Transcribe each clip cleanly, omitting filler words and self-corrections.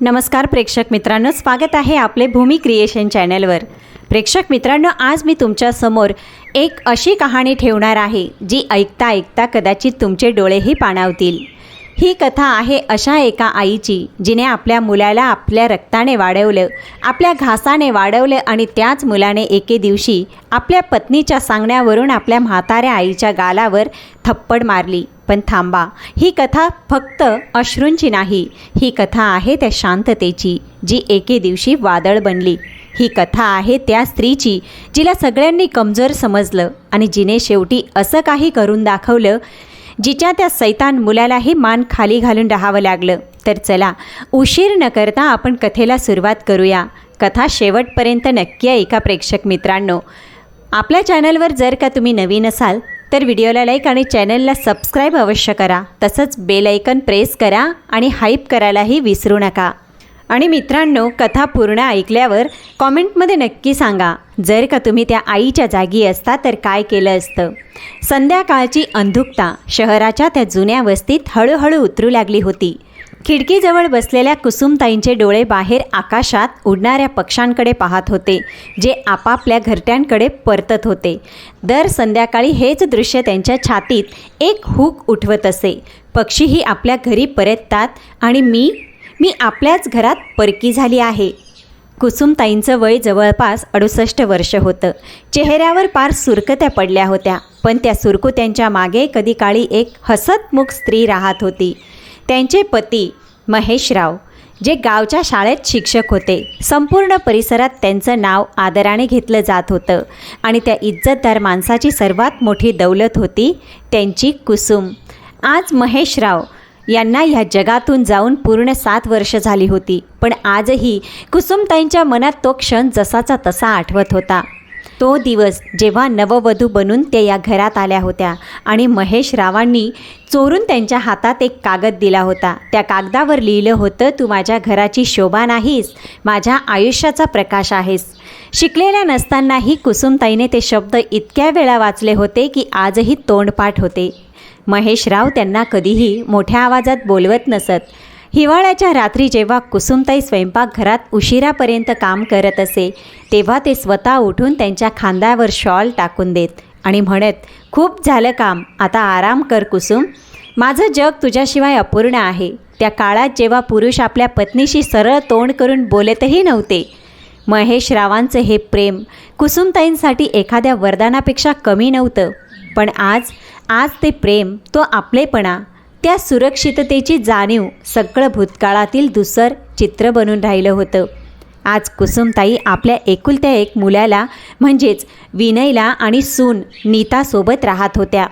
नमस्कार प्रेक्षक मित्रांनो, स्वागत आहे आपले भूमी क्रिएशन चॅनलवर। प्रेक्षक मित्रांनो, आज मी तुमच्या समोर एक अशी कहाणी ठेवणार आहे जी ऐकता ऐकता कदाचित तुमचे डोळेही पाणावतील। ही कथा आहे अशा एका आईची जिने आपल्या मुलाला आपल्या रक्ताने वाढवलं, आपल्या घासाने वाढवलं आणि त्याच मुलाने एके दिवशी आपल्या पत्नीच्या सांगण्यावरून आपल्या म्हाताऱ्या आईच्या गालावर थप्पड मारली। पण थांबा, ही कथा फक्त अश्रूंची नाही, ही कथा आहे त्या शांततेची जी एके दिवशी वादळ बनली। ही कथा आहे त्या स्त्रीची जिला सगळ्यांनी कमजोर समजलं आणि जिने शेवटी असं काही करून दाखवलं जिच्या त्या सैतान मुलालाही मान खाली घालून राहावं लागलं। तर चला, उशीर न करता आपण कथेला सुरुवात करूया। कथा शेवटपर्यंत नक्की ऐका प्रेक्षक मित्रांनो। आपल्या चॅनलवर जर का तुम्ही नवीन असाल तर व्हिडिओला लाईक आणि चॅनलला सबस्क्राईब अवश्य करा, तसंच बेल आयकन प्रेस करा आणि हाईप करायलाही विसरू नका। आणि मित्रांनो, कथा पूर्ण ऐकल्यावर कॉमेंटमध्ये नक्की सांगा, जर का तुम्ही त्या आईच्या जागी असता तर काय केलं असतं। संध्याकाळची अंधुकता शहराच्या त्या जुन्या वस्तीत हळूहळू उतरू लागली होती। खिडकीजवळ बसलेल्या कुसुमताईंचे डोळे बाहेर आकाशात उडणाऱ्या पक्ष्यांकडे पाहत होते, जे आपापल्या घरट्यांकडे परतत होते। दर संध्याकाळी हेच दृश्य त्यांच्या छातीत एक हुक उठवत असे। पक्षीही आपल्या घरी परततात आणि मी आपल्याच घरात परकी झाली आहे। कुसुमताईंचं वय जवळपास 68 वर्ष होतं। चेहऱ्यावर पार सुरकुत्या पडल्या होत्या, पण त्या सुरकुत्यांच्या मागे कधी काळी एक हसतमुख स्त्री राहत होती। त्यांचे पती महेशराव, जे गावच्या शाळेत शिक्षक होते, संपूर्ण परिसरात त्यांचं नाव आदराने घेतलं जात होतं आणि त्या इज्जतदार माणसाची सर्वात मोठी दौलत होती त्यांची कुसुम। आज महेशराव यांना ह्या जगातून जाऊन पूर्ण 7 वर्ष झाली होती, पण आजही कुसुमताईंच्या मनात तो क्षण जसाचा तसा आठवत होता। तो दिवस जेव्हा नववधू बनून त्या या घरात आल्या होत्या आणि महेशरावांनी चोरून त्यांच्या हातात एक कागद दिला होता। त्या कागदावर लिहिलं होतं, तू माझ्या घराची शोभा नाहीस, माझ्या आयुष्याचा प्रकाश आहेस। शिकलेल्या नसतानाही कुसुमताईने ते शब्द इतक्या वेळा वाचले होते की आजही तोंडपाठ होते। महेशराव त्यांना कधीही मोठ्या आवाजात बोलवत नसत। हिवाळ्याच्या रात्री जेव्हा कुसुमताई स्वयंपाकघरात उशिरापर्यंत काम करत असे, तेव्हा ते स्वतः उठून त्यांच्या खांद्यावर शॉल टाकून देत आणि म्हणत, खूप झालं काम, आता आराम कर कुसुम, माझं जग तुझ्याशिवाय अपूर्ण आहे। त्या काळात जेव्हा पुरुष आपल्या पत्नीशी सरळ तोंड करून बोलतही नव्हते। महेशरावांचं हे प्रेम कुसुमताईंसाठी एखाद्या वरदानापेक्षा कमी नव्हतं, पण आज ते प्रेम, तो आपलेपणा, त्या सुरक्षिततेची जाणीव सगळं भूतकाळातील धूसर चित्र बनून राहिलं होतं। आज कुसुमताई आपल्या एकुलत्या एक मुलाला म्हणजेच विनयला आणि सून नीतासोबत राहत होत्या।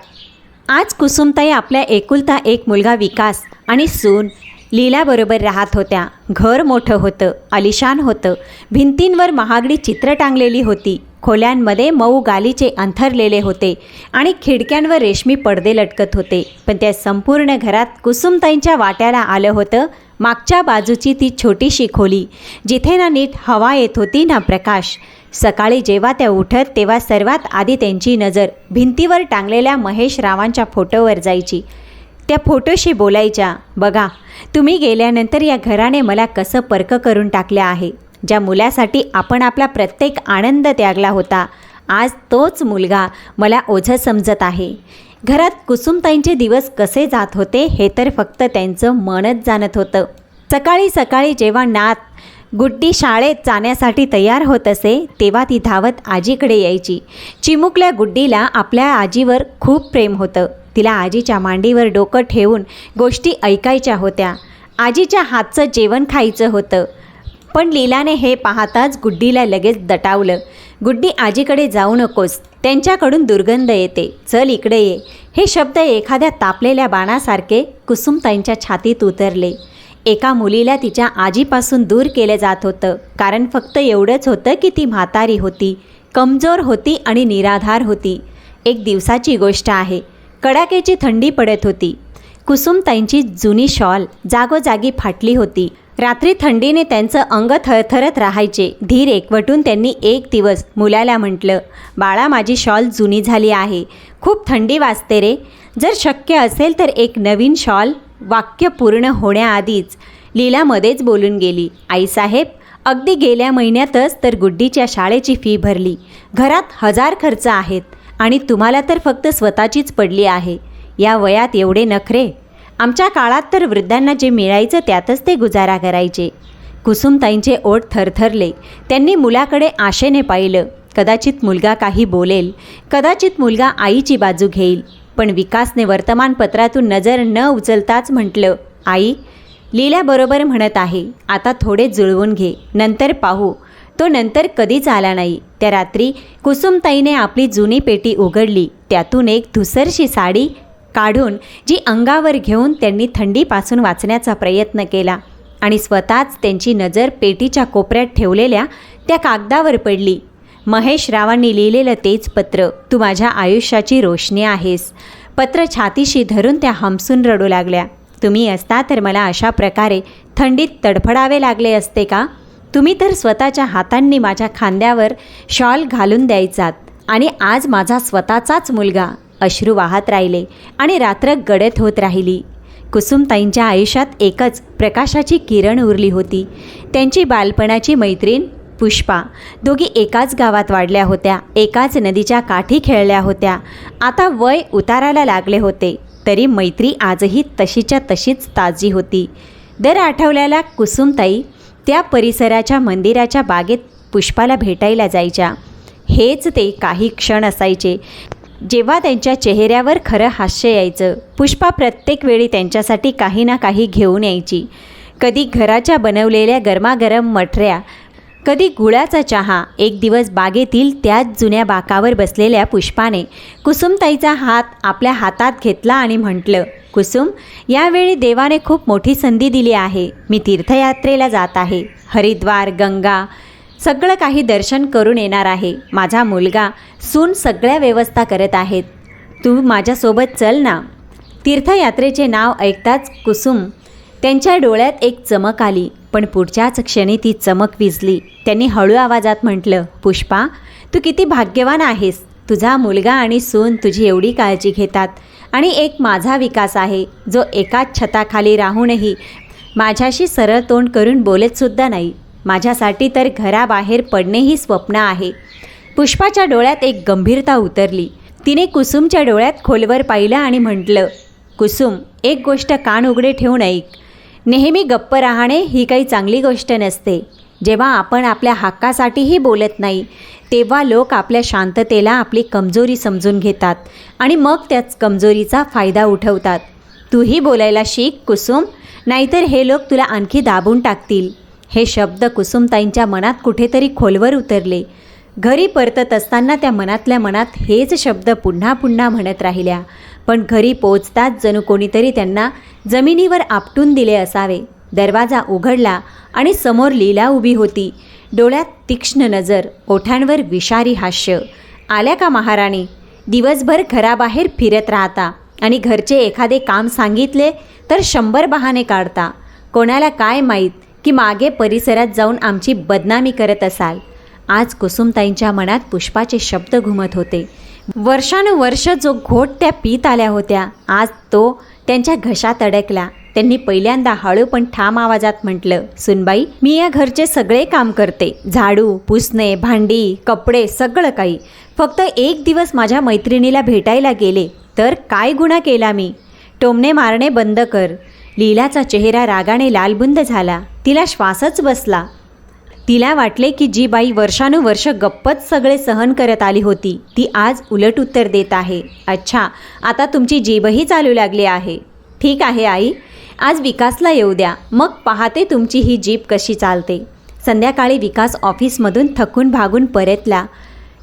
आज कुसुमताई आपल्या एकुलता एक मुलगा विकास आणि सून लीलाबरोबर राहत होत्या। घर मोठं होतं, आलिशान होतं, भिंतींवर महागडी चित्र टांगलेली होती, खोल्यांमध्ये मऊ गालीचे अंथरलेले होते आणि खिडक्यांवर रेशमी पडदे लटकत होते। पण त्या संपूर्ण घरात कुसुमताईंच्या वाट्याला आलं होतं मागच्या बाजूची ती छोटीशी खोली, जिथे ना नीट हवा येत होती ना प्रकाश। सकाळी जेव्हा त्या उठत तेव्हा सर्वात आधी त्यांची नजर भिंतीवर टांगलेल्या महेशरावांच्या फोटोवर जायची। त्या फोटोशी बोलायच्या, बघा, तुम्ही गेल्यानंतर या घराने मला कसं परक करून टाकलं आहे। ज्या मुलासाठी आपण आपला प्रत्येक आनंद त्यागला होता, आज तोच मुलगा मला ओझं समजत आहे। घरात कुसुमताईंचे दिवस कसे जात होते हे तर फक्त त्यांचं मनच जाणत होतं। सकाळी सकाळी जेव्हा नात गुड्डी शाळेत जाण्यासाठी तयार होत असे, तेव्हा ती धावत आजीकडे यायची। चिमुकल्या गुड्डीला आपल्या आजीवर खूप प्रेम होतं। तिला आजीच्या मांडीवर डोकं ठेवून गोष्टी ऐकायच्या होत्या, आजीच्या हातचं जेवण खायचं होतं। पण लीलाने हे पाहताच गुड्डीला लगेच दटावलं। गुड्डी, आजीकडे जाऊ नकोस, त्यांच्याकडून दुर्गंध येते, चल इकडे ये। हे शब्द एखाद्या तापलेल्या बाणासारखे कुसुमताईंच्या छातीत उतरले। एका मुलीला तिच्या आजीपासून दूर केलं जात होतं, कारण फक्त एवढंच होतं की ती म्हातारी होती, कमजोर होती आणि निराधार होती। एक दिवसाची गोष्ट आहे, कडाक्याची थंडी पडत होती। कुसुमताईंची जुनी शॉल जागोजागी फाटली होती। रात्री थंडीने त्यांचं अंग थरथरत राहायचे। धीर एकवटून त्यांनी एक दिवस मुलाला म्हटलं, बाळा, माझी शॉल जुनी झाली आहे, खूप थंडी वाजते रे, जर शक्य असेल तर एक नवीन शॉल। वाक्य पूर्ण होण्याआधीच लीला मध्येच बोलून गेली, आईसाहेब, अगदी गेल्या महिन्यातच तर गुड्डीच्या शाळेची फी भरली. घरात 1000 खर्च आहेत आणि तुम्हाला तर फक्त स्वतःचीच पडली आहे. या वयात एवढे नखरे. आमच्या काळात तर वृद्धांना जे मिळायचं त्यातच ते गुजारा करायचे. कुसुमताईंचे ओठ थरथरले. त्यांनी मुलाकडे आशेने पाहिलं. कदाचित मुलगा काही बोलेल, कदाचित मुलगा आईची बाजू घेईल. पण विकासने वर्तमानपत्रातून नजर न उचलताच म्हटलं, आई, लीला बरोबर म्हणत आहे. आता थोडे जुळवून घे, नंतर पाहू. तो नंतर कधीच आला नाही. त्या रात्री कुसुमताईने आपली जुनी पेटी उघडली. त्यातून एक धुसरशी साडी काढून जी अंगावर घेऊन त्यांनी थंडीपासून वाचण्याचा प्रयत्न केला आणि स्वतःच त्यांची नजर पेटीच्या कोपऱ्यात ठेवलेल्या त्या कागदावर पडली. महेश रावांनी लिहिलेलं तेच पत्र. तू माझ्या आयुष्याची रोशनी आहेस. पत्र छातीशी धरून त्या हमसून रडू लागल्या. तुम्ही असता तर मला अशा प्रकारे थंडीत तडफडावे लागले असते का? तुम्ही तर स्वतःच्या हातांनी माझ्या खांद्यावर शॉल घालून द्यायचात. आणि आज माझा स्वतःचाच मुलगा. अश्रू वाहत राहिले आणि रात्र गडद होत राहिली. कुसुमताईंच्या आयुष्यात एकच प्रकाशाची किरण उरली होती. त्यांची बालपणाची मैत्रीण पुष्पा. दोघी एकाच गावात वाढल्या होत्या, एकाच नदीच्या काठी खेळल्या होत्या. आता वय उताराला लागले होते, तरी मैत्री आजही तशीच्या तशीच ताजी होती. दर आठवड्याला कुसुमताई त्या परिसराच्या मंदिराच्या बागेत पुष्पाला भेटायला जायच्या. हेच ते काही क्षण असायचे जेव्हा त्यांच्या चेहऱ्यावर खरं हास्य यायचं. पुष्पा प्रत्येक वेळी त्यांच्यासाठी काही ना काही घेऊन यायची. कधी घराच्या बनवलेल्या गरमागरम मठऱ्या, कधी गुळाचा चहा. एक दिवस बागेतील त्याच जुन्या बाकावर बसलेल्या पुष्पाने कुसुमताईचा हात आपल्या हातात घेतला आणि म्हटलं, कुसुम, यावेळी देवाने खूप मोठी संधी दिली आहे. मी तीर्थयात्रेला जात आहे. हरिद्वार, गंगा सगळं काही दर्शन करून येणार आहे. माझा मुलगा, सून सगळ्या व्यवस्था करत आहेत. तू माझ्यासोबत चल ना. तीर्थयात्रेचे नाव ऐकताच कुसुम त्यांच्या डोळ्यात एक चमक आली. पण पुढच्याच क्षणी ती चमक विझली. त्यांनी हळू आवाजात म्हटलं, पुष्पा, तू किती भाग्यवान आहेस. तुझा मुलगा आणि सून तुझी एवढी काळजी घेतात. आणि एक माझा विकास आहे, जो एकाच छताखाली राहूनही माझ्याशी सरळ तोंड करून बोलतसुद्धा नाही. माझ्यासाठी तर घराबाहेर पडणेही स्वप्न आहे. पुष्पाच्या डोळ्यात एक गंभीरता उतरली. तिने कुसुमच्या डोळ्यात खोलवर पाहिलं आणि म्हटलं, कुसुम, एक गोष्ट कान उघडे ठेवून ऐक. नेहमी गप्प राहणे ही काही चांगली गोष्ट नसते. जेव्हा आपण आपल्या हक्कासाठीही बोलत नाही, तेव्हा लोक आपल्या शांततेला आपली कमजोरी समजून घेतात आणि मग त्याच कमजोरीचा फायदा उठवतात. तूही बोलायला शिक कुसुम, नाहीतर हे लोक तुला आणखी दाबून टाकतील. हे शब्द कुसुमताईंच्या मनात कुठेतरी खोलवर उतरले. घरी परतत असताना त्या मनातल्या मनात हेच शब्द पुन्हा पुन्हा म्हणत राहिल्या. पण घरी पोचताच जणू कोणीतरी त्यांना जमिनीवर आपटून दिले असावे. दरवाजा उघडला आणि समोर लीला उभी होती. डोळ्यात तीक्ष्ण नजर, ओठांवर विषारी हास्य. आल्या का महाराणी? दिवसभर घराबाहेर फिरत राहता आणि घरचे एखादे काम सांगितले तर 100 बहाणे काढता. कोणाला काय माहीत की मागे परिसरात जाऊन आमची बदनामी करत असाल. आज कुसुमताईंच्या मनात पुष्पाचे शब्द घुमत होते. वर्षानुवर्ष जो घोट त्या पीत आल्या होत्या, आज तो त्यांच्या घशात अडकला. त्यांनी पहिल्यांदा हळू पण ठाम आवाजात म्हटलं, सुनबाई, मी या घरचे सगळे काम करते. झाडू, पुसणे, भांडी, कपडे, सगळं काही. फक्त एक दिवस माझ्या मैत्रिणीला भेटायला गेले तर काय गुन्हा केला मी? टोमणे मारणे बंद कर. लीलाचा चेहरा रागाने लालबुंद झाला. तिला श्वासच बसला. तिला वाटले की जी बाई वर्षानुवर्ष गप्पच सगळे सहन करत आली होती, ती आज उलट उत्तर देत आहे. अच्छा, आता तुमची जीभही चालू लागली आहे. ठीक आहे आई, आज विकासला येऊ द्या, मग पाहते तुमची ही जीभ कशी चालते. संध्याकाळी विकास ऑफिसमधून थकून भागून परतला.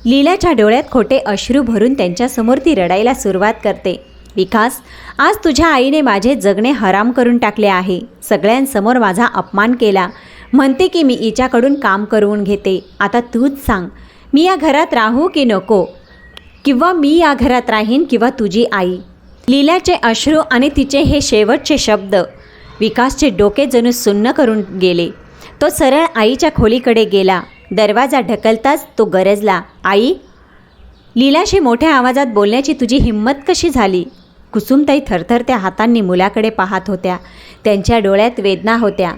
लीलाच्या डोळ्यात खोटे अश्रू भरून त्यांच्यासमोर ती रडायला सुरुवात करते. विकास, आज तुझ्या आईने माझे जगणे हराम करून टाकले आहे. सगळ्यांसमोर माझा अपमान केला. म्हणते की मी हिच्याकडून काम करून घेते. आता तूच सांग, मी या घरात राहू की नको? किंवा मी या घरात राहीन किंवा तुझी आई? लीलाचे अश्रू आणि तिचे हे शेवटचे शब्द विकासचे डोके जणू सुन्न करून गेले. तो सरळ आईच्या खोलीकडे गेला. दरवाजा ढकलताच तो गरजला, आई? लीलाशी मोठ्या आवाजात बोलण्याची तुझी हिंमत कशी झाली? कुसुमताई थरथरत्या हातांनी मुलाकडे पाहत होत्या. त्यांच्या डोळ्यात वेदना होत्या,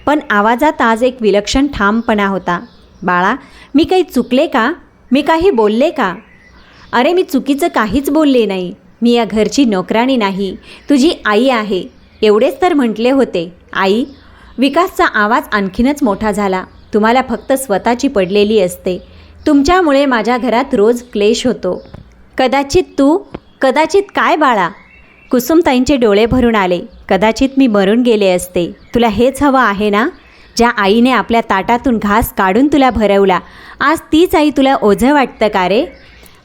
पण आवाजात आज एक विलक्षण ठामपणा होता. बाळा, मी काही चुकले का? मी काही बोलले का? अरे, मी चुकीचं काहीच बोलले नाही. मी या घरची नोकराणी नाही, तुझी आई आहे, एवढेच तर म्हटले होते. आई? विकासचा आवाज आणखीनच मोठा झाला. तुम्हाला फक्त स्वतःची पडलेली असते. तुमच्यामुळे माझ्या घरात रोज क्लेश होतो. कदाचित काय बाळा? कुसुमताईंचे डोळे भरून आले. कदाचित मी मरून गेले असते. तुला हेच हवं आहे ना? ज्या आईने आपल्या ताटातून घास काढून तुला भरवला, आज तीच आई तुला ओझं वाटतं का रे?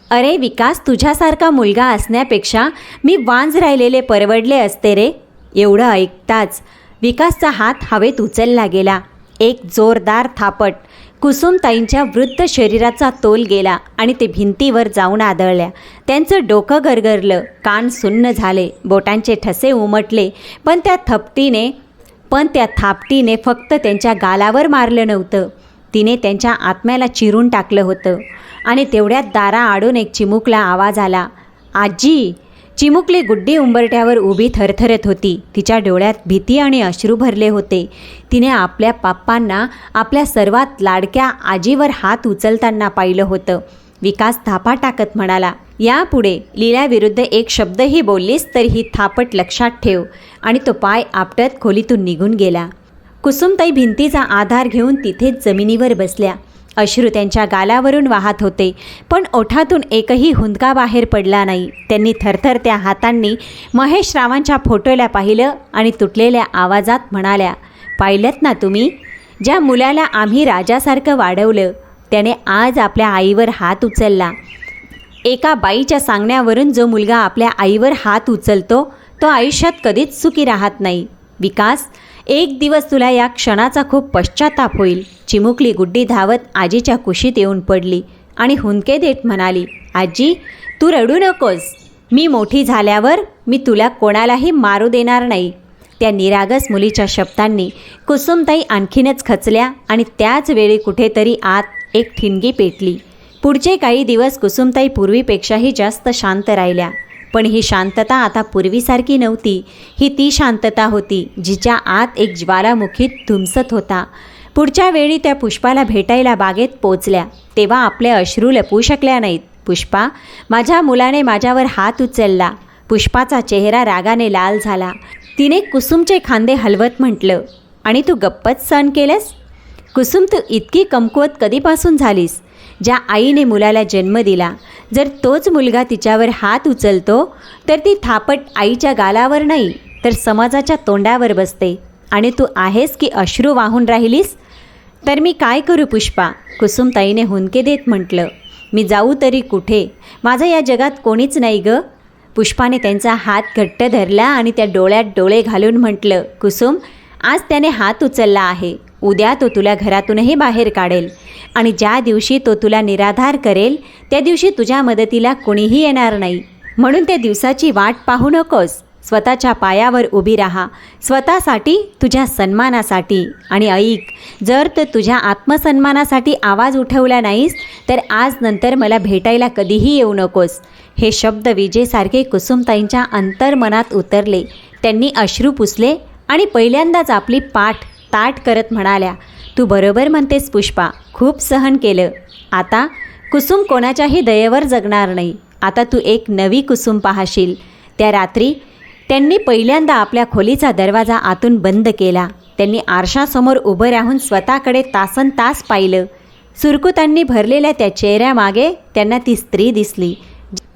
अरे विकास, तुझ्यासारखा मुलगा असण्यापेक्षा मी वांज राहिलेले परवडले असते रे. एवढं ऐकताच विकासचा हात हवेत उचलला गेला. एक जोरदार थापट कुसुमताईंच्या वृद्ध शरीराचा तोल गेला आणि ते भिंतीवर जाऊन आदळल्या. त्यांचं डोकं गरगरलं, कान सुन्न झाले, बोटांचे ठसे उमटले. पण त्या थापटीने फक्त त्यांच्या गालावर मारलं नव्हतं, तिने त्यांच्या आत्म्याला चिरून टाकलं होतं. आणि तेवढ्यात दाराआडून एक चिमुकला आवाज आला. आजी! चिमुकली गुड्डी उंबरठ्यावर उभी थरथरत होती. तिच्या डोळ्यात भीती आणि अश्रू भरले होते. तिने आपल्या पाप्पांना, आपल्या सर्वात लाडक्या आजीवर हात उचलताना पाहिलं होतं. विकास धापा टाकत म्हणाला, यापुढे लीलाविरुद्ध एक शब्दही बोललीस तर ही थापट लक्षात ठेव. आणि तो पाय आपटत खोलीतून निघून गेला. कुसुमताई भिंतीचा आधार घेऊन तिथेच जमिनीवर बसल्या. अश्रू त्यांच्या गालावरून वाहत होते, पण ओठातून एकही हुंदका बाहेर पडला नाही. त्यांनी थरथरत्या हातांनी महेशरावांच्या फोटोला पाहिलं आणि तुटलेल्या आवाजात म्हणाल्या, पाहिलंत ना तुम्ही? ज्या मुलाला आम्ही राजासारखं वाढवलं, त्याने आज आपल्या आईवर हात उचलला. एका बाईच्या सांगण्यावरून जो मुलगा आपल्या आईवर हात उचलतो, तो आयुष्यात कधीच सुखी राहत नाही. विकास, एक दिवस तुला या क्षणाचा खूप पश्चाताप होईल. चिमुकली गुड्डी धावत आजीच्या कुशीत येऊन पडली आणि हुंदके देत म्हणाली, आजी, तू रडू नकोस. मी मोठी झाल्यावर मी तुला कोणालाही मारू देणार नाही. त्या निरागस मुलीच्या शब्दांनी कुसुमताई आणखीनच खचल्या आणि त्याच वेळी कुठेतरी आत एक ठिणगी पेटली. पुढचे काही दिवस कुसुमताई पूर्वीपेक्षाही जास्त शांत राहिल्या. पण ही शांतता आता पूर्वीसारखी नव्हती. ही ती शांतता होती जिच्या आत एक ज्वालामुखी धुमसत होता. पुढच्या वेळी त्या पुष्पाला भेटायला बागेत पोचल्या तेव्हा आपले अश्रू लपवू शकल्या नाहीत. पुष्पा, माझ्या मुलाने माझ्यावर हात उचलला. पुष्पाचा चेहरा रागाने लाल झाला. तिने कुसुमचे खांदे हलवत म्हटलं, आणि तू गप्पच सहन केलंस? कुसुम, तू इतकी कमकुवत कधीपासून झालीस? ज्या आईने मुलाला जन्म दिला, जर तोच मुलगा तिच्यावर हात उचलतो तर ती थापट आईच्या गालावर नाही तर समाजाच्या तोंडावर बसते. आणि तू आहेस की अश्रू वाहून राहिलीस? तर मी काय करू पुष्पा? कुसुमताईने हुंदके देत म्हटलं. मी जाऊ तरी कुठे? माझं या जगात कोणीच नाही ग. पुष्पाने त्यांचा हात घट्ट धरला आणि त्या डोळ्यात डोळे घालून म्हटलं, कुसुम, आज त्याने हात उचलला आहे, उद्या तो तुला घरातूनही बाहेर काढेल. आणि ज्या दिवशी तो तुला निराधार करेल त्या दिवशी तुझ्या मदतीला कोणीही येणार नाही. म्हणून त्या दिवसाची वाट पाहू नकोस. स्वतःच्या पायावर उभी राहा, स्वतःसाठी, तुझ्या सन्मानासाठी. आणि ऐक, जर तर तुझ्या आत्मसन्मानासाठी आवाज उठवला नाहीस तर आज नंतर मला भेटायला कधीही येऊ नकोस. हे शब्द विजेसारखे कुसुमताईंच्या अंतर्मनात उतरले. त्यांनी अश्रू पुसले आणि पहिल्यांदाच आपली पाठ ताठ करत म्हणाल्या, तू बरोबर म्हणतेस पुष्पा, खूप सहन केलं. आता कुसुम कोणाच्याही दयेवर जगणार नाही. आता तू एक नवी कुसुम पाहशील. त्या रात्री त्यांनी पहिल्यांदा आपल्या खोलीचा दरवाजा आतून बंद केला. त्यांनी आरशासमोर उभं राहून स्वतःकडे तासनतास पाहिलं. सुरकुतांनी भरलेल्या त्या चेहऱ्यामागे त्यांना ती स्त्री दिसली,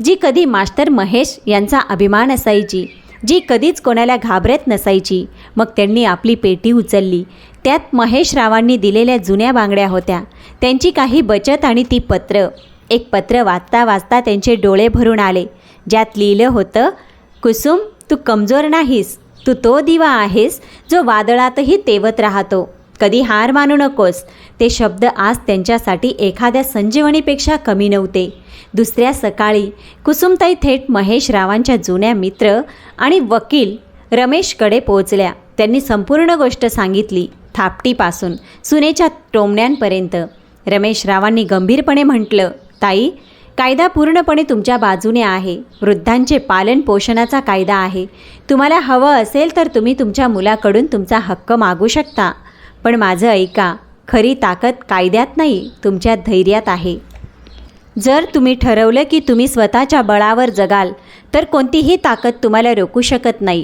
जी कधी मास्टर महेश यांचा अभिमान असायची, जी कधीच कोणाला घाबरत नसायची. मग त्यांनी आपली पेटी उचलली. त्यात महेशरावांनी दिलेल्या जुन्या बांगड्या होत्या, त्यांची काही बचत आणि ती पत्र. एक पत्र वाचता वाचता त्यांचे डोळे भरून आले, ज्यात लिहिलं होतं, कुसुम, तू कमजोर नाहीस. तू तो दिवा आहेस जो वादळातही तेवत राहतो. कधी हार मानू नकोस. ते शब्द आज त्यांच्यासाठी एखाद्या संजीवनीपेक्षा कमी नव्हते. दुसऱ्या सकाळी कुसुमताई थेट महेशरावांच्या जुन्या मित्र आणि वकील रमेशकडे पोहोचल्या. त्यांनी संपूर्ण गोष्ट सांगितली, थापटीपासून सुनेच्या टोमण्यांपर्यंत. रमेशरावांनी गंभीरपणे म्हटलं, ताई, कायदा पूर्णपणे तुमच्या बाजूने आहे. वृद्धांचे पालन पोषणाचा कायदा आहे. तुम्हाला हवं असेल तर तुम्ही तुमच्या मुलाकडून तुमचा हक्क मागू शकता. पण माझं ऐका, खरी ताकद कायद्यात नाही, तुमच्या धैर्यात आहे. जर तुम्ही ठरवलं की तुम्ही स्वतःच्या बळावर जगाल तर कोणतीही ताकद तुम्हाला रोखू शकत नाही.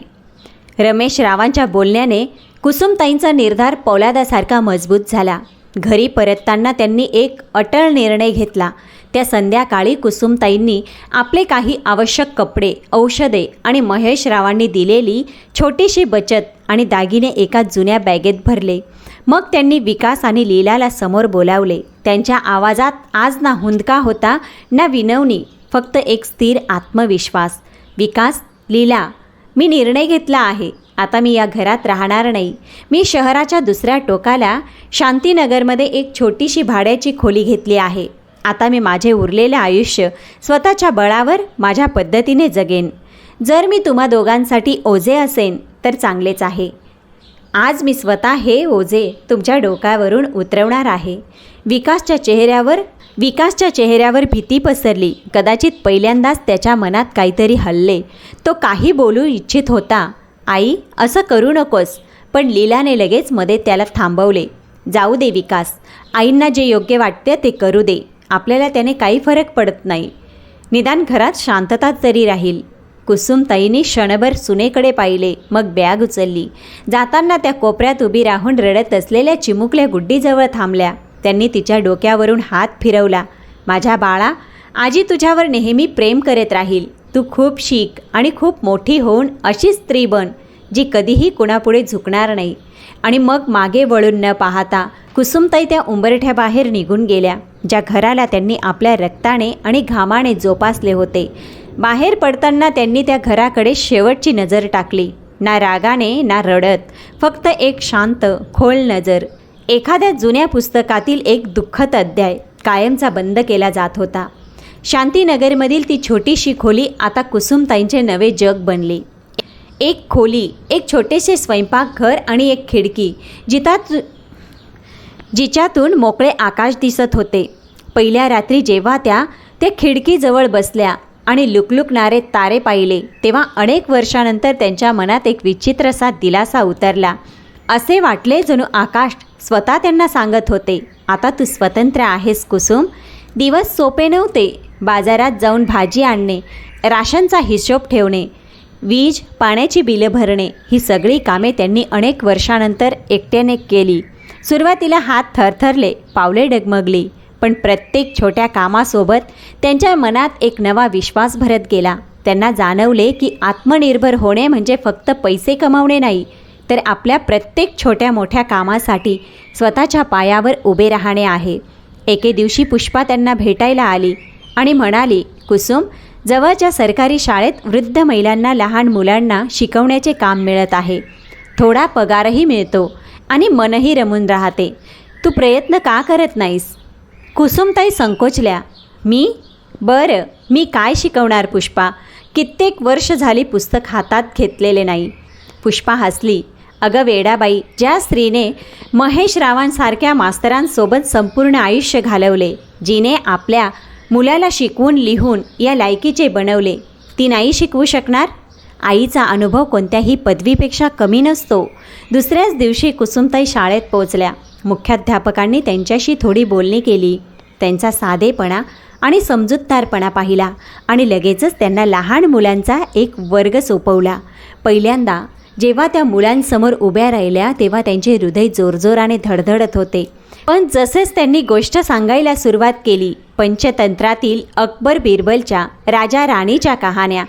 रमेश रावांच्या बोलण्याने कुसुमताईंचा निर्धार पोलादासारखा मजबूत झाला. घरी परतताना त्यांनी एक अटळ निर्णय घेतला. त्या संध्याकाळी कुसुमताईंनी आपले काही आवश्यक कपडे, औषधे आणि महेश रावांनी दिलेली छोटीशी बचत आणि दागिने एका जुन्या बॅगेत भरले. मग त्यांनी विकास आणि लीलाला समोर बोलावले. त्यांच्या आवाजात आज ना हुंदका होता ना विनवणी, फक्त एक स्थिर आत्मविश्वास. विकास, लीला, मी निर्णय घेतला आहे. आता मी या घरात राहणार नाही. मी शहराच्या दुसऱ्या टोकाला शांतीनगरमध्ये एक छोटीशी भाड्याची खोली घेतली आहे. आता मी माझे उरलेले आयुष्य स्वतःच्या बळावर माझ्या पद्धतीने जगेन. जर मी तुम्हा दोघांसाठी ओझे असेन तर चांगलेच आहे. आज मी स्वतः हे ओझे तुमच्या डोक्यावरून उतरवणार आहे. विकासच्या चेहऱ्यावर भीती पसरली. कदाचित पहिल्यांदाच त्याच्या मनात काहीतरी हलले. तो काही बोलू इच्छित होता. आई, असं करू नकोस. पण लीलाने लगेच मध्ये त्याला थांबवले. जाऊ दे विकास, आईंना जे योग्य वाटते ते करू दे. आपल्याला त्याने काही फरक पडत नाही. निदान घरात शांतताच तरी राहील. कुसुमताईंनी क्षणभर सुनेकडे पाहिले, मग बॅग उचलली. जाताना त्या कोपऱ्यात उभी राहून रडत असलेल्या चिमुकल्या गुड्डीजवळ थांबल्या. त्यांनी तिच्या डोक्यावरून हात फिरवला. माझ्या बाळा, आजी तुझ्यावर नेहमी प्रेम करत राहील. तू खूप शिक आणि खूप मोठी होऊन अशी स्त्री बन जी कधीही कुणापुढे झुकणार नाही. आणि मग मागे वळून न पाहता कुसुमताई त्या उंबरठ्याबाहेर निघून गेल्या, ज्या घराला त्यांनी आपल्या रक्ताने आणि घामाने जोपासले होते. बाहेर पडताना त्यांनी त्या घराकडे शेवटची नजर टाकली. ना रागाने ना रडत, फक्त एक शांत खोल नजर. एखाद्या जुन्या पुस्तकातील एक दुःखद अध्याय कायमचा बंद केला जात होता. शांतीनगरमधील ती छोटीशी खोली आता कुसुमताईंचे नवे जग बनली. एक खोली, एक छोटेसे स्वयंपाकघर आणि एक खिडकी जिच्यातून मोकळे आकाश दिसत होते. पहिल्या रात्री जेव्हा त्या खिडकीजवळ बसल्या आणि लुकलुकणारे तारे पाहिले, तेव्हा अनेक वर्षानंतर त्यांच्या मनात एक विचित्रसा दिलासा उतरला. असे वाटले जणू आकाश स्वतः त्यांना सांगत होते, आता तू स्वतंत्र आहेस कुसुम. दिवस सोपे नव्हते. बाजारात जाऊन भाजी आणणे, राशनचा हिशोब ठेवणे, वीज पाण्याची बिलं भरणे, ही सगळी कामे त्यांनी अनेक वर्षानंतर एकट्याने केली. सुरुवातीला हात थरथरले, पावले डगमगली, पण प्रत्येक छोट्या कामासोबत त्यांच्या मनात एक नवा विश्वास भरत गेला. त्यांना जाणवले की आत्मनिर्भर होणे म्हणजे फक्त पैसे कमावणे नाही, तर आपल्या प्रत्येक छोट्या मोठ्या कामासाठी स्वतःच्या पायावर उभे राहणे आहे. एके दिवशी पुष्पा त्यांना भेटायला आली आणि म्हणाली, कुसुम, जवळच्या सरकारी शाळेत वृद्ध महिलांना, लहान मुलांना शिकवण्याचे काम मिळत आहे. थोडा पगारही मिळतो आणि मनही रमून राहते. तू प्रयत्न का करत नाहीस? कुसुमताई संकोचल्या. बरं, मी काय शिकवणार पुष्पा? कित्येक वर्ष झाली पुस्तक हातात घेतलेले नाही. पुष्पा हसली. अगं वेडाबाई, ज्या स्त्रीने महेश रावांसारख्या मास्तरांसोबत संपूर्ण आयुष्य घालवले, जिने आपल्या मुलाला शिकवून लिहून या लायकीचे बनवले, ती नाही शिकवू शकणार? आईचा अनुभव कोणत्याही पदवीपेक्षा कमी नसतो. दुसऱ्याच दिवशी कुसुमताई शाळेत पोहोचल्या. मुख्याध्यापकांनी त्यांच्याशी थोडी बोलणी केली. त्यांचा साधेपणा आणि समजूतदारपणा पाहिला आणि लगेचच त्यांना लहान मुलांचा एक वर्ग सोपवला. पहिल्यांदा जेव्हा त्या मुलांसमोर उभ्या राहिल्या तेव्हा त्यांचे हृदय जोरजोराने धडधडत होते. पण जसेच त्यांनी गोष्ट सांगायला सुरुवात केली, पंचतंत्रातील अकबर बिरबलच्या, राजा राणीच्या कहाण्या,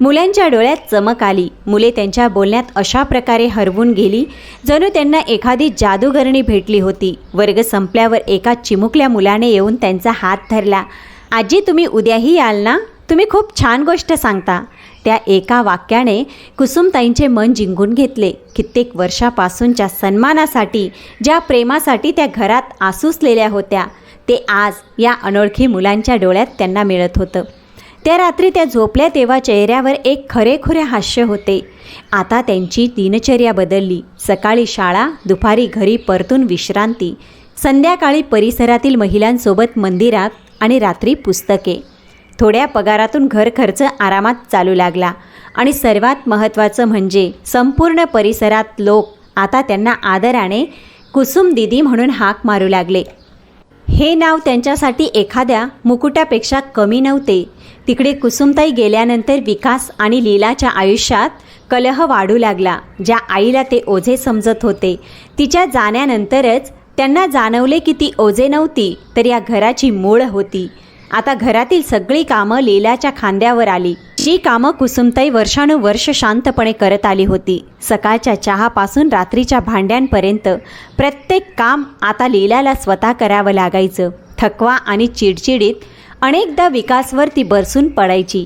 मुलांच्या डोळ्यात चमक आली. मुले त्यांच्या बोलण्यात अशा प्रकारे हरवून गेली जणू त्यांना एखादी जादूगरणी भेटली होती. वर्ग संपल्यावर एका चिमुकल्या मुलाने येऊन त्यांचा हात धरला. आजी, तुम्ही उद्याही याल ना? तुम्ही खूप छान गोष्ट सांगता. त्या एका वाक्याने कुसुमताईंचे मन जिंकून घेतले. कित्येक वर्षापासूनच्या सन्मानासाठी, ज्या प्रेमासाठी त्या घरात आसुसलेल्या होत्या, ते आज या अनोळखी मुलांच्या डोळ्यात त्यांना मिळत होतं. त्या रात्री त्या झोपल्या तेव्हा चेहऱ्यावर एक खरेखुरे हास्य होते. आता त्यांची दिनचर्या बदलली. सकाळी शाळा, दुपारी घरी परतून विश्रांती, संध्याकाळी परिसरातील महिलांसोबत मंदिरात आणि रात्री पुस्तके. थोड्या पगारातून घर खर्च आरामात चालू लागला आणि सर्वात महत्त्वाचं म्हणजे संपूर्ण परिसरात लोक आता त्यांना आदराने कुसुम दीदी म्हणून हाक मारू लागले. हे नाव त्यांच्यासाठी एखाद्या मुकुटापेक्षा कमी नव्हते. तिकडे कुसुमताई गेल्यानंतर विकास आणि लीलाच्या आयुष्यात कलह वाढू लागला. ज्या आईला ते ओझे समजत होते, तिच्या जाण्यानंतरच त्यांना जाणवले की ती ओझे नव्हती, तर या घराची मूळ होती. आता घरातील सगळी कामं लीलाच्या खांद्यावर आली. जी कामं कुसुमताई वर्षानुवर्ष शांतपणे करत आली होती. सकाळच्या चहापासून रात्रीच्या भांड्यांपर्यंत प्रत्येक काम आता लीलाला स्वतः करावं लागायचं. थकवा आणि चिडचिडीत अनेकदा विकासवर ती बरसून पडायची.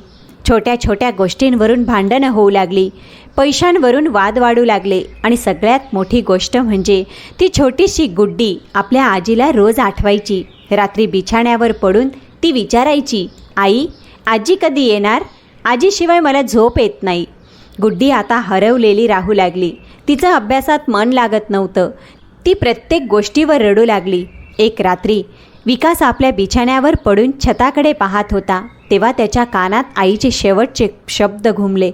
छोट्या छोट्या गोष्टींवरून भांडणं होऊ लागली, पैशांवरून वाद वाढू लागले आणि सगळ्यात मोठी गोष्ट म्हणजे ती छोटीशी गुड्डी आपल्या आजीला रोज आठवायची. रात्री बिछाण्यावर पडून ती विचारायची, आई, आजी कधी येणार? आजीशिवाय मला झोप येत नाही. गुड्डी आता हरवलेली राहू लागली. तिचं अभ्यासात मन लागत नव्हतं. ती प्रत्येक गोष्टीवर रडू लागली. एक रात्री विकास आपल्या बिछाण्यावर पडून छताकडे पाहत होता, तेव्हा त्याच्या कानात आईचे शेवटचे शब्द घुमले.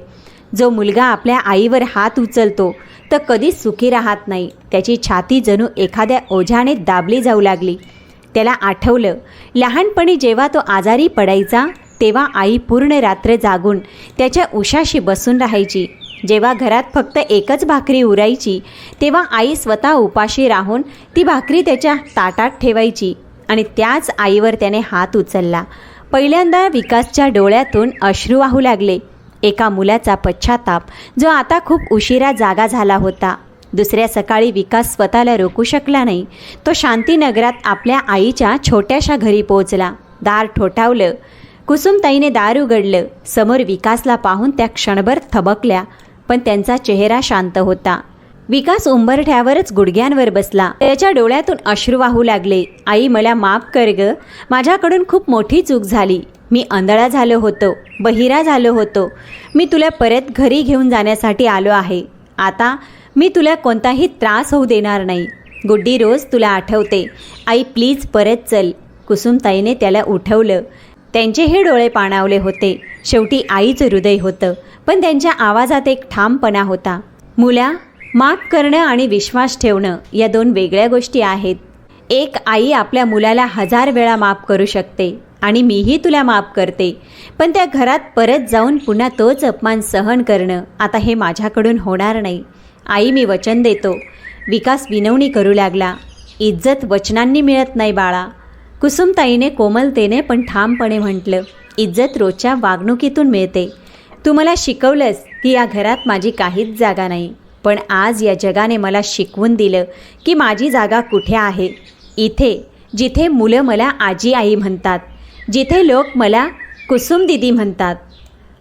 जो मुलगा आपल्या आईवर हात उचलतो तर कधीच सुखी राहत नाही. त्याची छाती जणू एखाद्या ओझ्याने दाबली जाऊ लागली. त्याला आठवलं, लहानपणी जेव्हा तो आजारी पडायचा तेव्हा आई पूर्ण रात्र जागून त्याच्या उशाशी बसून राहायची. जेव्हा घरात फक्त एकच भाकरी उरायची तेव्हा आई स्वतः उपाशी राहून ती भाकरी त्याच्या ताटात ठेवायची आणि त्याच आईवर त्याने हात उचलला. पहिल्यांदा विकासच्या डोळ्यातून अश्रू वाहू लागले. एका मुलाचा पश्चाताप जो आता खूप उशिरा जागा झाला होता. दुसऱ्या सकाळी विकास स्वतःला रोखू शकला नाही. तो शांतीनगरात आपल्या आईच्या छोट्याशा घरी पोहोचला. दार ठोठावलं. कुसुमताईने दार उघडलं. समोर विकासला पाहून त्या क्षणभर थबकल्या, पण त्यांचा चेहरा शांत होता. विकास उंबरठ्यावरच गुडघ्यांवर बसला. त्याच्या डोळ्यातून अश्रू वाहू लागले. आई, मला माफ कर ग. माझ्याकडून खूप मोठी चूक झाली. मी आंधळा झालो होतो, बहिरा झालो होतो. मी तुला परत घरी घेऊन जाण्यासाठी आलो आहे. आता मी तुला कोणताही त्रास होऊ देणार नाही. गुड्डी रोज तुला आठवते. आई, प्लीज परत चल. कुसुमताईने त्याला उठवलं. त्यांचे हे डोळे पाणावले होते. शेवटी आईचं हृदय होतं, पण त्यांच्या आवाजात एक ठामपणा होता. मुला, माफ करणं आणि विश्वास ठेवणं या दोन वेगळ्या गोष्टी आहेत. एक आई आपल्या मुलाला 1000 वेळा माफ करू शकते आणि मीही तुला माफ करते, पण त्या घरात परत जाऊन पुन्हा तोच अपमान सहन करणं आता हे माझ्याकडून होणार नाही. आई, मी वचन देतो. विकास विनवणी करू लागला. इज्जत वचनांनी मिळत नाही बाळा. कुसुमताईने कोमलतेने पण ठामपणे म्हटलं, इज्जत रोजच्या वागणुकीतून मिळते. तू मला शिकवलंस की या घरात माझी काहीच जागा नाही, पण आज या जगाने मला शिकवून दिलं की माझी जागा कुठे आहे. इथे, जिथे मुलं मला आजी आई म्हणतात, जिथे लोक मला कुसुम दीदी म्हणतात,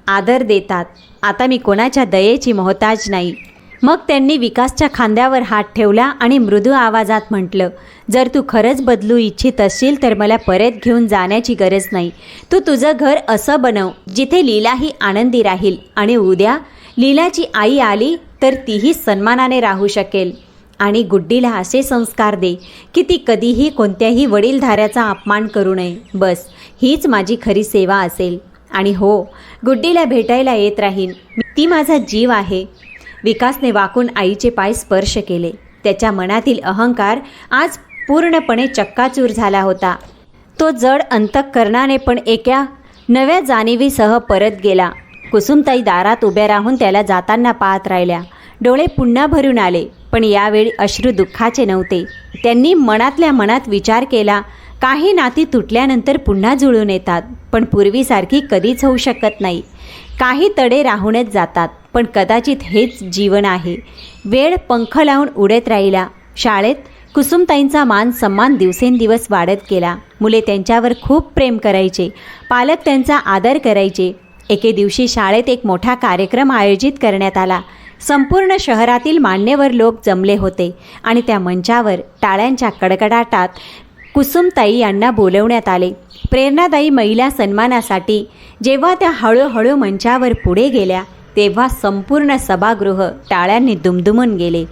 आदर देतात. आता मी कोणाच्या दयेची मोहताज नाही. मग त्यांनी विकासच्या खांद्यावर हात ठेवला आणि मृदू आवाजात म्हटलं, जर तू खरंच बदलू इच्छित असशील तर मला परत घेऊन जाण्याची गरज नाही. तू तुझं घर असं बनव जिथे लीलाही आनंदी राहील आणि उद्या लीलाची आई आली तर तीही सन्मानाने राहू शकेल. आणि गुड्डीला असे संस्कार दे की ती कधीही कोणत्याही वडीलधाऱ्याचा अपमान करू नये. बस हीच माझी खरी सेवा असेल. आणि हो, गुड्डीला भेटायला येत राहीन. ती माझा जीव आहे. विकासने वाकून आईचे पाय स्पर्श केले. त्याच्या मनातील अहंकार आज पूर्णपणे चक्काचूर झाला होता. तो जड अंतःकरणाने पण एका नव्या जाणीवीसह परत गेला. कुसुमताई दारात उभ्या राहून त्याला जाताना पाहत राहिल्या. डोळे पुन्हा भरून आले, पण यावेळी अश्रू दुःखाचे नव्हते. त्यांनी मनातल्या मनात विचार केला, काही नाती तुटल्यानंतर पुन्हा जुळून येतात, पण पूर्वीसारखी कधीच होऊ शकत नाही. काही तडे राहूनच जातात, पण कदाचित हेच जीवन आहे. वेळ पंख लावून उडत राहिला. शाळेत कुसुमताईंचा मान सन्मान दिवसेंदिवस वाढत गेला. मुले त्यांच्यावर खूप प्रेम करायचे. पालक त्यांचा आदर करायचे. एके दिवशी शाळेत एक मोठा कार्यक्रम आयोजित करण्यात आला. संपूर्ण शहरातील मान्यवर लोक जमले होते आणि त्या मंचावर टाळ्यांच्या कडकडाटात कुसुमताई यांना बोलवण्यात आले. प्रेरणादायी महिला सन्मानासाठी जेव्हा त्या हळूहळू मंचावर पुढे गेल्या तेव्हा संपूर्ण सभागृह टाळ्यांनी दुमदुमून गेले.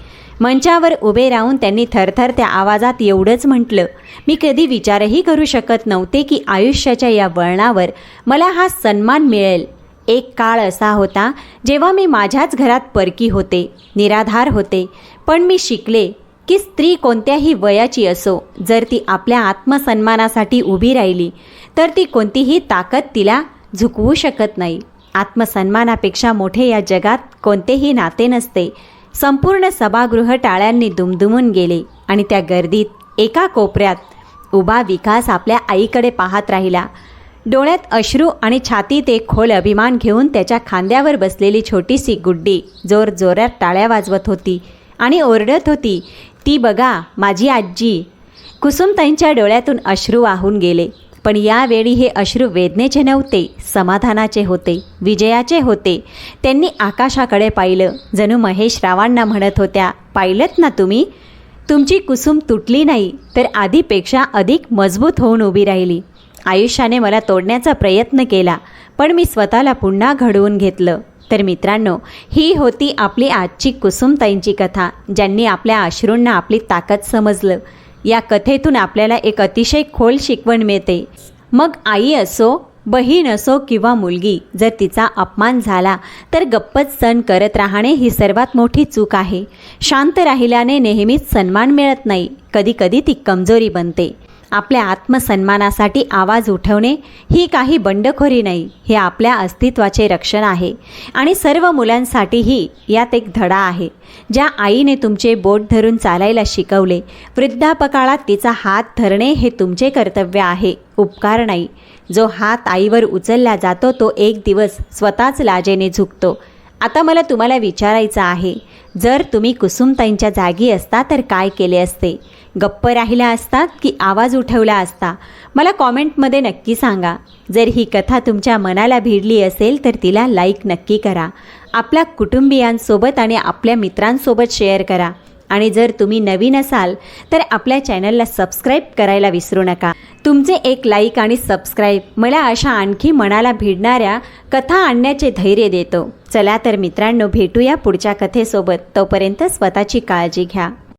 मंचावर उभे राहून त्यांनी थरथरत्या आवाजात एवढंच म्हटलं, मी कधी विचारही करू शकत नव्हते की आयुष्याच्या या वळणावर मला हा सन्मान मिळेल. एक काळ असा होता जेव्हा मी माझ्याच घरात परकी होते, निराधार होते. पण मी शिकले की स्त्री कोणत्याही वयाची असो, जर ती आपल्या आत्मसन्मानासाठी उभी राहिली तर ती कोणतीही ताकद तिला झुकवू शकत नाही. आत्मसन्मानापेक्षा मोठे या जगात कोणतेही नाते नसते. संपूर्ण सभागृह टाळ्यांनी दुमदुमून गेले आणि त्या गर्दीत एका कोपऱ्यात उभा विकास आपल्या आईकडे पाहत राहिला. डोळ्यात अश्रू आणि छातीत एक खोल अभिमान घेऊन त्याच्या खांद्यावर बसलेली छोटीशी गुड्डी जोरजोरात टाळ्या वाजवत होती आणि ओरडत होती, ती बघा माझी आजी. कुसुमताईंच्या डोळ्यातून अश्रू वाहून गेले. पण यावेळी हे अश्रू वेदनेचे नव्हते, समाधानाचे होते, विजयाचे होते. त्यांनी आकाशाकडे पाहिलं, जणू महेश रावांना म्हणत होत्या, पाहिलंत ना तुम्ही, तुमची कुसुम तुटली नाही तर आधीपेक्षा अधिक मजबूत होऊन उभी राहिली. आयुष्याने मला तोडण्याचा प्रयत्न केला, पण मी स्वतःला पुन्हा घडवून घेतलं. तर मित्रांनो, ही होती आपली आजची कुसुमताईंची कथा, ज्यांनी आपल्या अश्रूंना आपली ताकद समजलं. या कथेतून आपल्याला एक अतिशय खोल शिकवण मिळते. मग आई असो, बहीण असो किंवा मुलगी, जर तिचा अपमान झाला तर गप्पच सहन करत राहणे ही सर्वात मोठी चूक आहे. शांत राहिल्याने नेहमीच सन्मान मिळत नाही, कधीकधी ती कमजोरी बनते. आपल्या आत्मसन्मानासाठी आवाज उठवणे ही काही बंडखोरी नाही, हे आपल्या अस्तित्वाचे रक्षण आहे. आणि सर्व मुलांसाठीही यात एक धडा आहे. ज्या आईने तुमचे बोट धरून चालायला शिकवले, वृद्धापकाळात तिचा हात धरणे हे तुमचे कर्तव्य आहे, उपकार नाही. जो हात आईवर उचलला जातो तो एक दिवस स्वतःच लाजेने झुकतो. आता मला तुम्हाला विचारायचं आहे, जर तुम्ही कुसुमताईंच्या जागी असता तर काय केले असते? गप्प राहिला असतात की आवाज उठवला असता? मला कॉमेंटमध्ये नक्की सांगा. जर ही कथा तुमच्या मनाला भिडली असेल तर तिला लाईक नक्की करा. आपल्या कुटुंबियांसोबत आणि आपल्या मित्रांसोबत शेअर करा. आणि जर तुम्ही नवीन असाल तर आपल्या चॅनलला सबस्क्राईब करायला विसरू नका. तुमचे एक लाईक आणि सबस्क्राईब मला अशा आणखी मनाला भिडणाऱ्या कथा आणण्याचे धैर्य देतो. चला तर मित्रांनो, भेटूया पुढच्या कथेसोबत. तोपर्यंत स्वतःची काळजी घ्या.